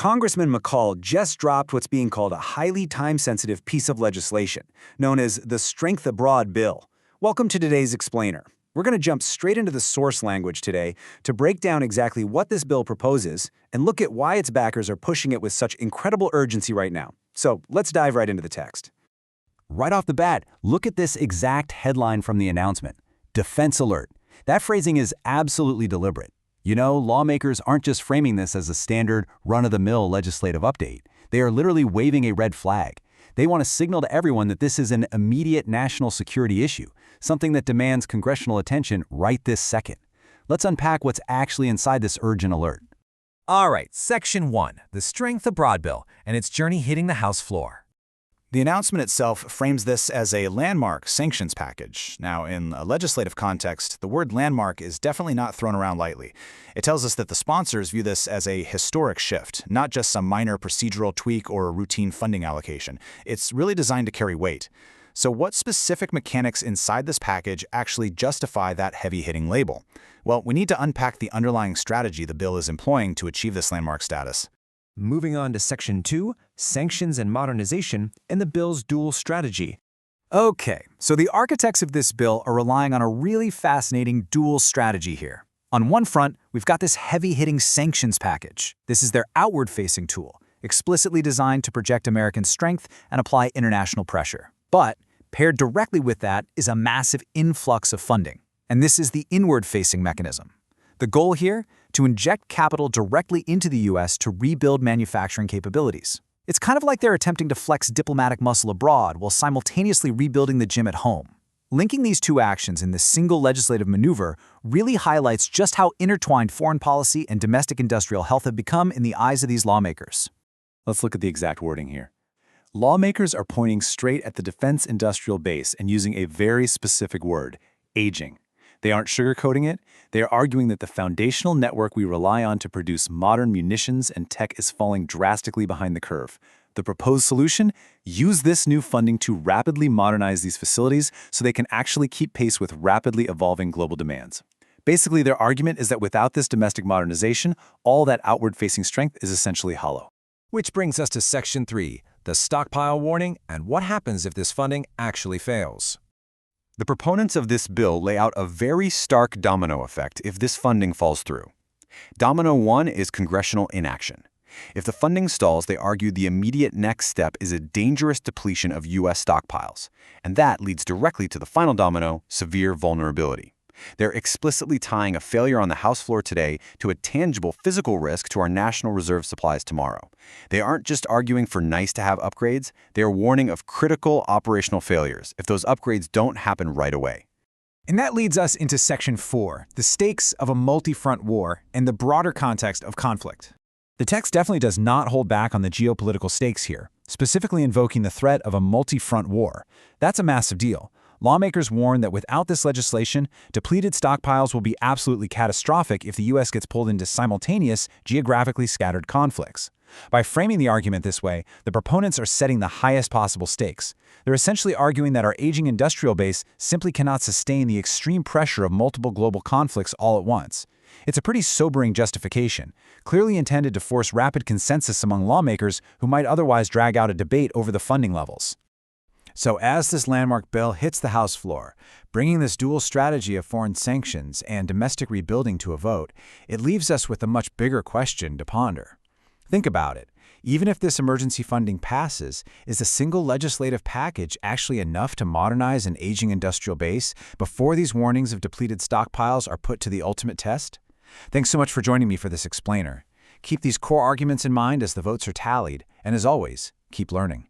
Congressman McCaul just dropped what's being called a highly time-sensitive piece of legislation, known as the Strength Abroad Bill. Welcome to today's Explainer. We're going to jump straight into the source language today to break down exactly what this bill proposes and look at why its backers are pushing it with such incredible urgency right now. So let's dive right into the text. Right off the bat, look at this exact headline from the announcement. Defense alert. That phrasing is absolutely deliberate. You know, lawmakers aren't just framing this as a standard, run-of-the-mill legislative update. They are literally waving a red flag. They want to signal to everyone that this is an immediate national security issue, something that demands congressional attention right this second. Let's unpack what's actually inside this urgent alert. All right, Section 1, the Strength Abroad Bill, and its journey hitting the House floor. The announcement itself frames this as a landmark sanctions package. Now, in a legislative context, the word landmark is definitely not thrown around lightly. It tells us that the sponsors view this as a historic shift, not just some minor procedural tweak or a routine funding allocation. It's really designed to carry weight. So what specific mechanics inside this package actually justify that heavy-hitting label? Well, we need to unpack the underlying strategy the bill is employing to achieve this landmark status. Moving on to Section 2, Sanctions and Modernization, and the bill's dual strategy. Okay, so the architects of this bill are relying on a really fascinating dual strategy here. On one front, we've got this heavy-hitting sanctions package. This is their outward-facing tool, explicitly designed to project American strength and apply international pressure. But paired directly with that is a massive influx of funding, and this is the inward-facing mechanism. The goal here? To inject capital directly into the U.S. to rebuild manufacturing capabilities. It's kind of like they're attempting to flex diplomatic muscle abroad while simultaneously rebuilding the gym at home. Linking these two actions in this single legislative maneuver really highlights just how intertwined foreign policy and domestic industrial health have become in the eyes of these lawmakers. Let's look at the exact wording here. Lawmakers are pointing straight at the defense industrial base and using a very specific word, aging. They aren't sugarcoating it. They are arguing that the foundational network we rely on to produce modern munitions and tech is falling drastically behind the curve. The proposed solution? Use this new funding to rapidly modernize these facilities so they can actually keep pace with rapidly evolving global demands. Basically, their argument is that without this domestic modernization, all that outward-facing strength is essentially hollow. Which brings us to Section 3, the stockpile warning, and what happens if this funding actually fails. The proponents of this bill lay out a very stark domino effect if this funding falls through. Domino 1 is congressional inaction. If the funding stalls, they argue the immediate next step is a dangerous depletion of U.S. stockpiles, and that leads directly to the final domino, severe vulnerability. They're explicitly tying a failure on the House floor today to a tangible physical risk to our national reserve supplies tomorrow. They aren't just arguing for nice-to-have upgrades, they are warning of critical operational failures if those upgrades don't happen right away. And that leads us into Section 4, the stakes of a multi-front war and the broader context of conflict. The text definitely does not hold back on the geopolitical stakes here, specifically invoking the threat of a multi-front war. That's a massive deal. Lawmakers warn that without this legislation, depleted stockpiles will be absolutely catastrophic if the U.S. gets pulled into simultaneous, geographically scattered conflicts. By framing the argument this way, the proponents are setting the highest possible stakes. They're essentially arguing that our aging industrial base simply cannot sustain the extreme pressure of multiple global conflicts all at once. It's a pretty sobering justification, clearly intended to force rapid consensus among lawmakers who might otherwise drag out a debate over the funding levels. So as this landmark bill hits the House floor, bringing this dual strategy of foreign sanctions and domestic rebuilding to a vote, it leaves us with a much bigger question to ponder. Think about it. Even if this emergency funding passes, is a single legislative package actually enough to modernize an aging industrial base before these warnings of depleted stockpiles are put to the ultimate test? Thanks so much for joining me for this explainer. Keep these core arguments in mind as the votes are tallied, and as always, keep learning.